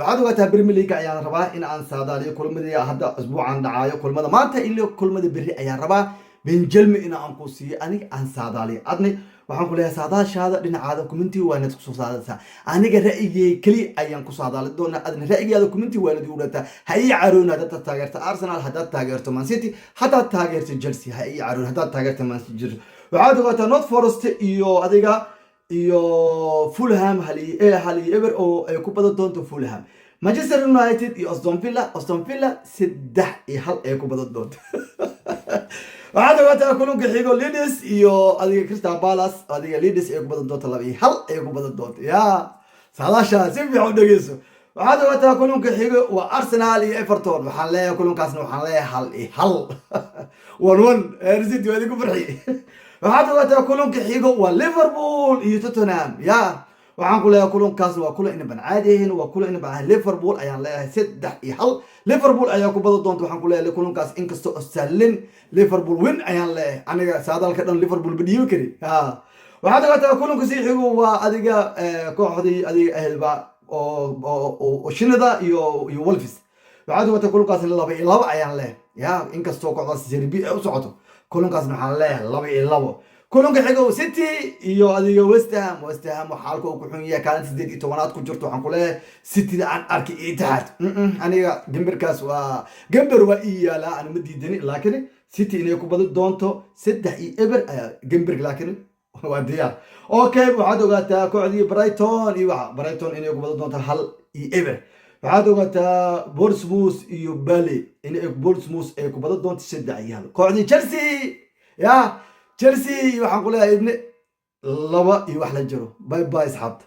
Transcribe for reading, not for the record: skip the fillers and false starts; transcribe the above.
waxaad ogaataa Premier League ayaan rabaa in aan saadaaliyo kulmadii hadda usbuucan dhacayo kulmada maanta ilaa kulmada berri ayaan rabaa benjelmi in aan ku siiyo aniga aan saadaaliyo adni waxaan ku leeyahay saadaashaada dhinacaada community waa inaad ku soo saadaysaa aniga ra'yigay kali ayaan ku saadaali doonaa adni ra'yigaada community waa inaad u dhataa ha ii caroona hadda taageerta Arsenal hadda taageerto Man City hadda taageerto Chelsea ha ii caroona hadda taageerto Man City waxaad ogaataa North Forest iyo adiga iyo Fulham hali ever oo ay ku badan doonto Fulham Manchester United iyo Aston Villa 3-1 ay ku badan doonto waxaad ogaataa kulanka xigo Leeds iyo adiga Crystal Palace adiga Leeds ay ku badan doonto 2-1 ay ku badan doonto ya saadaasha si fiican u dhageyso waxaad ogaataa kulanka xigo waa Arsenal iyo Everton waxaan leeyahay kulankaasna waxaan leeyahay 1-1 City waa ku farxi waxaad ogaataa kulanka xigo waa Liverpool iyo Tottenham ya waxaan ku leeyahay kulankaas waa kulan in bancaadihin waa kulan in baan Liverpool ayaan leeyahay 3-1 Liverpool ayaa ku badan doonto waxaan ku leeyahay kulankaas inkastoo Sterling Liverpool win ayaan leeyahay aniga saadalka dhan Liverpool badiyo kari ha waxaad ogaataa kulanka si xigo waa adiga kooxdii adiga ahelba oo Shinida iyo Wolves waxaad ogaataa kulankaas 2-2 ayaan leeyahay ya inkastoo kooxdaas Serie A u socoto kulankaas waxaan leeyahay 2-2 kulanka xigo City iyo adiga West Ham xaalka uu ku xun yahay kaalin 18aad ku jirto waxaan ku leeyahay City aan arki Etihad aniga gambarkaas waa gambar waa iyala aan ma diidani laakiin City inay ku badan doonto 3-1 gambar laakiin waa diyaar okay waxaad ogaataa kooxdii Brighton iyo Brighton inay ku badan doonto 1-1 waxaad ogaataa Bournemouth iyo Burnley inay Bournemouth ay ku badan doonto 3-1 kooxdii Chelsea ya Chelsea waxaan ku leeyahay 2-1 la jiro bye bye asxaabta